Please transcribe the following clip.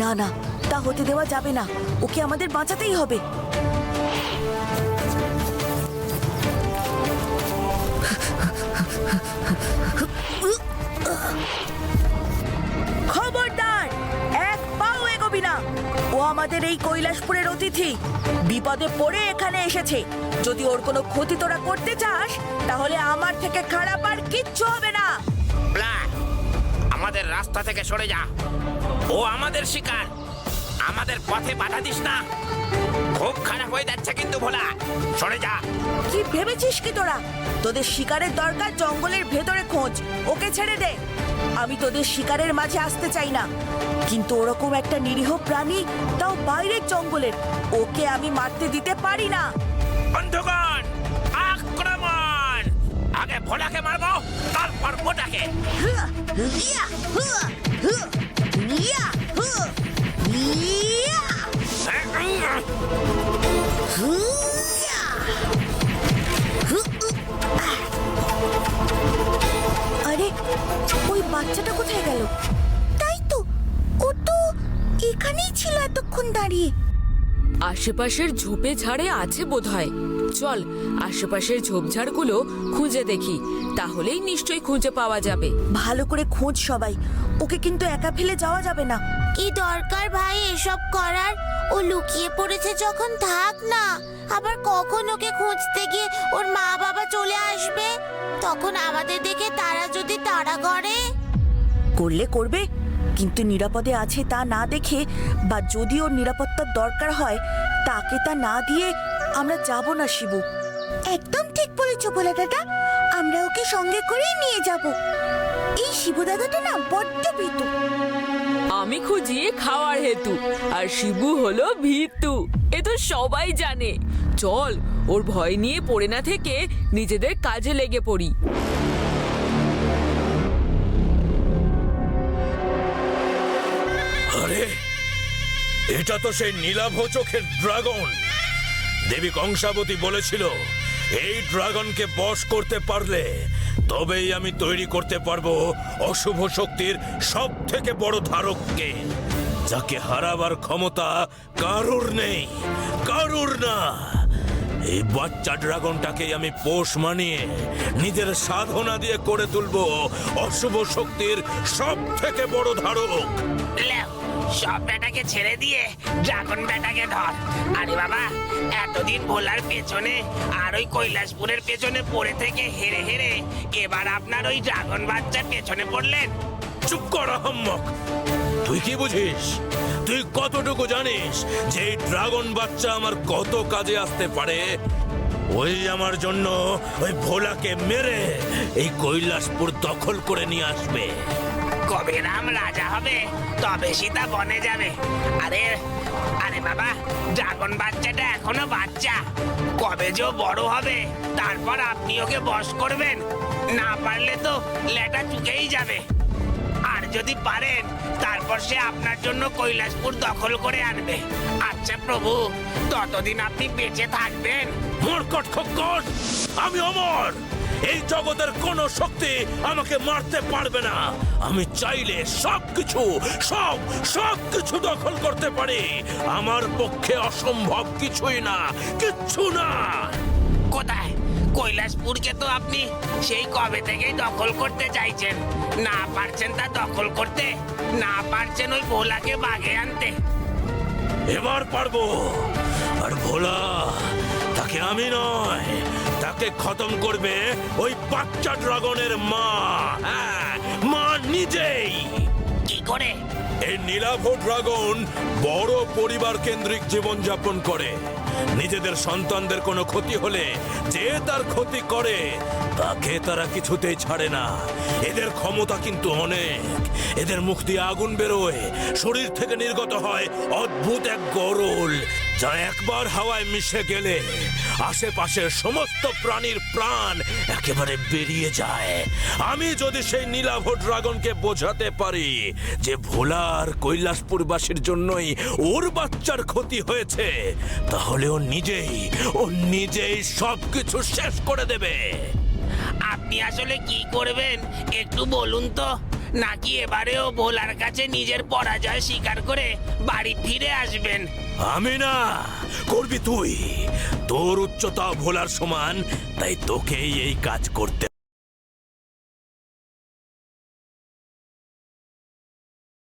না না, তা হতে দেওয়া যাবে না। ওকে আমাদের বাঁচাতেই হবে। খবরদার, এক পাও এগোবি না। ও আমাদের এই কৈলাসপুরের অতিথি, বিপদে পড়ে এখানে এসেছে। যদি ওর কোনো ক্ষতি তোরা করতে চাস, তাহলে আমার থেকে খারাপ আর কিচ্ছু হবে না। ব্ল্যাক, আমাদের রাস্তা থেকে সরে যা। ও আমাদের শিকার, আমাদের পথে বাধা দিস না। খুব খারাপ হয়ে যাচ্ছে কিন্তু ভোলা, সরে যা। কি ভেবেছিস কি তোরা? তোদের শিকারের দরকার জঙ্গলের ভেতরে খোঁজ। ওকে ছেড়ে দে। আমি তোদের শিকারের মাঝে আসতে চাই না, কিন্তু ওরকম একটা নিরীহ প্রাণী, তাও বাইরের জঙ্গলের, ওকে আমি মারতে দিতে পারি না। বন্ধুগণ, আক্রমণ! আগে ভোলাকে মারবো, তারপর ওটাকে। আরে, ওই বাচ্চাটা কোথায় গেল? তাই তো, ও তো এখানেই ছিল এতক্ষণ দাঁড়িয়ে। আশেপাশের ঝোপে ঝাড়ে আছে বোধহয়। চল আশেপাশের ঝোপঝাড়গুলো খুঁজে দেখি, তাহলেই নিশ্চয়ই খুঁজে পাওয়া যাবে। ভালো করে খোঁজ সবাই, ওকে কিন্তু একা ফেলে যাওয়া যাবে না। কি দরকার ভাই এসব করার? ও লুকিয়ে পড়েছে যখন থাক না। আবার কখন ওকে খুঁজতে গিয়ে ওর মা বাবা চলে আসবে, তখন আমাদের দেখে তারা যদি তাড়া করে। করলে করবে, কিন্তু নিরাপদে আছে তা না দেখে, বা যদি ওর নিরাপত্তার দরকার হয় তাকে তা না দিয়ে আমরা যাব না শিবু। একদম ঠিক বলেছো ভোলা দাদা, আমরা ওকে সঙ্গে করেই নিয়ে যাব। এই শিবু দাদাটা না বড্ড ভীতু। আমি খুঁজিয়ে খাওয়ার হেতু, আর শিবু হলো ভীতু, এ তো সবাই জানে। চল ওর ভয় নিয়ে পড়ে না থেকে নিজেদের কাজে লেগে পড়ি। আরে, এটা তো সেই নীলাভ চোখের ড্রাগন। দেবী কংসাবতী বলেছিল এই ড্রাগনকে বশ করতে পারলে তবেই আমি তৈরি করতে পারবো অশুভ শক্তির সব থেকে বড় ধারককে, যাকে হারাবার ক্ষমতা কারুর নেই, কারুর না। এই বাচ্চা ড্রাগনটাকে আমি পোষ মানিয়ে নিজের সাধনা দিয়ে করে তুলবো অশুভ শক্তির সব থেকে বড় ধারক। লেও, সব বেটাকে ছেড়ে দিয়ে ড্রাগন বেটাকে ধর। আরে বাবা, এতদিন ভোলার পেছনে আর ওই কৈলাসপুরের পেছনে পড়ে থেকে হেরে হেরে এবার আপনার ওই ড্রাগন বাচ্চার পেছনে পড়লেন। চুপ কর আহম্মক! তুই কি বুঝিস? তুই কতটুকু জানিস যে এই ড্রাগন বাচ্চা আমার কত কাজে আসতে পারে? ওই আমার জন্য ওই ভোলাকে মেরে এই কৈলাসপুর দখল করে নিয়ে আসবে। কবে রাম রাজা হবে তবে সীতা বনে যাবে। আরে আরে বাবা, ড্রাগন বাচ্চাটা এখনো বাচ্চা, কবে যে ও বড় হবে তারপর আপনি ওকে বশ করবেন। না পারলে তো লেটা চুকেই যাবে, আর যদি পারেন তারপর সে আপনার জন্য কৈলাসপুর দখল করে আনবে। আচ্ছা প্রভু, ততদিন আপনি বেঁচে থাকবেন। মরকট খোকর, আমি অমর। এই জগতের কোন শক্তি আমাকে মারতে পারবে না। আমি চাইলে সবকিছু সবকিছু দখল করতে পারি। আমার পক্ষে অসম্ভব কিছুই না, কিচ্ছু না। কোথায়? কৈলাসপুরকে তো আপনি সেই কবে থেকেই দখল করতে চাইছেন, না পারছেন তা দখল করতে, না পারছেন ওই ভোলাকে বাগে আনতে। এবার পারবো। আর ভোলা, তাকে আমি নয়, তাকে খতম করবে ওই বাচ্চা ড্রাগনের মা। হ্যাঁ, মা নিজেই। কি করে? এই নীলাভ ড্রাগন বড় পরিবার কেন্দ্রিক জীবনযাপন করে। নিজেদের সন্তানদের কোনো ক্ষতি হলে যে তার ক্ষতি করে তাকে তারা কিছুতেই ছাড়ে না। এদের ক্ষমতা কিন্তু অনেক। এদের মুখ দিয়ে আগুন বেরোয়, শরীর থেকে নির্গত হয় অদ্ভুত এক গরল, যা একবার হাওয়ায় মিশে গেলে আশেপাশের সমস্ত প্রাণীর প্রাণ একেবারে বেরিয়ে যায়। আমি যদি সেই নীলাভ ড্রাগনকে বোঝাতে পারি যে ভোলার কৈলাসপুরবাসীর জন্যই ওর বাচ্চার ক্ষতি হয়েছে, তাহলে ও নিজেই সবকিছু শেষ করে দেবে। আপনি আসলে কি করবেন একটু বলুন তো। নাকি এবারেও ভোলার কাছে নিজের পরাজয় স্বীকার করে বাড়ি ফিরে আসবেন? আমি না, করবি তুই। তোর উচ্চতা ভোলার সমান, তাই তোকেই এই কাজ করতে